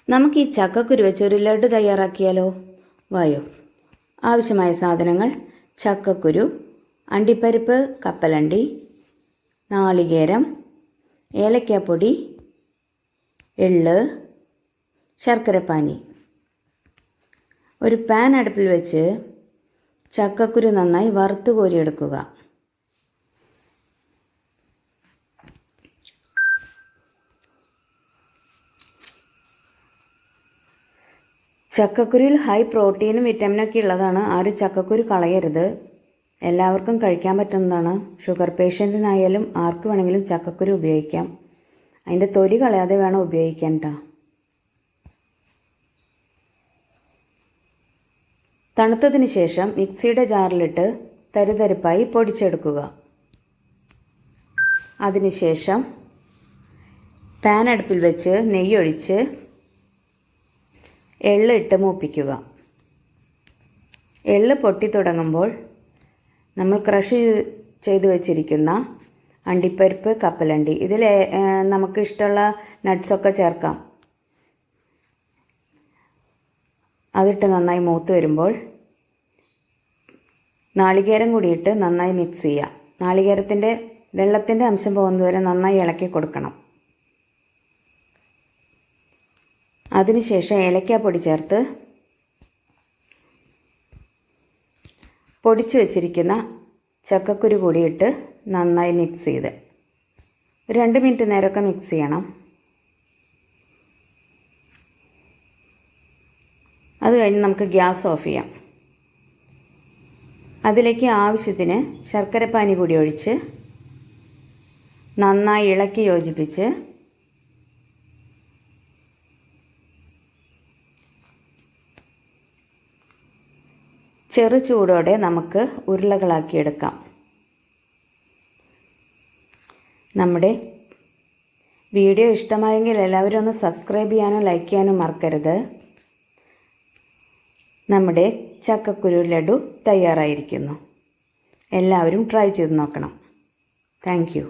നമുക്ക് ഈ ചക്കക്കുരു വെച്ച് ഒരു ലഡു തയ്യാറാക്കിയാലോ? വായോ. ആവശ്യമായ സാധനങ്ങൾ: ചക്കക്കുരു, അണ്ടിപ്പരിപ്പ്, കപ്പലണ്ടി, നാളികേരം, ഏലക്കാപ്പൊടി, എള്ള്, ശർക്കരപ്പാനി. ഒരു പാൻ അടുപ്പിൽ വെച്ച് ചക്കക്കുരു നന്നായി വറുത്ത് കോരിയെടുക്കുക. ചക്കക്കുരുവിൽ ഹൈ പ്രോട്ടീനും വിറ്റാമിനൊക്കെ ഉള്ളതാണ്. ആരും ചക്കക്കുരു കളയരുത്. എല്ലാവർക്കും കഴിക്കാൻ പറ്റുന്നതാണ്. ഷുഗർ പേഷ്യൻറ്റിനായാലും ആർക്ക് വേണമെങ്കിലും ചക്കക്കുരു ഉപയോഗിക്കാം. അതിൻ്റെ തൊലി കളയാതെ വേണം ഉപയോഗിക്കാൻ കേട്ടോ. തണുത്തതിന് ശേഷം മിക്സിയുടെ ജാറിലിട്ട് തരിതരിപ്പായി പൊടിച്ചെടുക്കുക. അതിനുശേഷം പാൻ അടുപ്പിൽ വെച്ച് നെയ്യൊഴിച്ച് എള്ളിട്ട് മൂപ്പിക്കുക. എള്ള് പൊട്ടി തുടങ്ങുമ്പോൾ നമ്മൾ ക്രഷ് ചെയ്ത് വെച്ചിരിക്കുന്ന അണ്ടിപ്പരിപ്പ്, കപ്പലണ്ടി, ഇതിൽ നമുക്ക് ഇഷ്ടമുള്ള നട്ട്സൊക്കെ ചേർക്കാം. അതിട്ട് നന്നായി മൂത്ത് വരുമ്പോൾ നാളികേരം കൂടിയിട്ട് നന്നായി മിക്സ് ചെയ്യുക. നാളികേരത്തിൻ്റെ വെള്ളത്തിൻ്റെ അംശം പോകുന്നതുവരെ നന്നായി ഇളക്കി കൊടുക്കണം. അതിനുശേഷം ഏലക്കാപ്പൊടി ചേർത്ത് പൊടിച്ചു വച്ചിരിക്കുന്ന ചക്കക്കുരു കൂടിയിട്ട് നന്നായി മിക്സ് ചെയ്ത് 2 മിനിറ്റ് നേരമൊക്കെ മിക്സ് ചെയ്യണം. അത് കഴിഞ്ഞ് നമുക്ക് ഗ്യാസ് ഓഫ് ചെയ്യാം. അതിലേക്ക് ആവശ്യത്തിന് ശർക്കരപ്പാനി കൂടി ഒഴിച്ച് നന്നായി ഇളക്കി യോജിപ്പിച്ച് ചെറു ചൂടോടെ നമുക്ക് ഉരുളകളാക്കിയെടുക്കാം. നമ്മുടെ വീഡിയോ ഇഷ്ടമായെങ്കിൽ എല്ലാവരും ഒന്ന് സബ്സ്ക്രൈബ് ചെയ്യാനും ലൈക്ക് ചെയ്യാനും മറക്കരുത്. നമ്മുടെ ചക്കക്കുരു ലഡു തയ്യാറായിരിക്കുന്നു. എല്ലാവരും ട്രൈ ചെയ്ത് നോക്കണം. Thank you.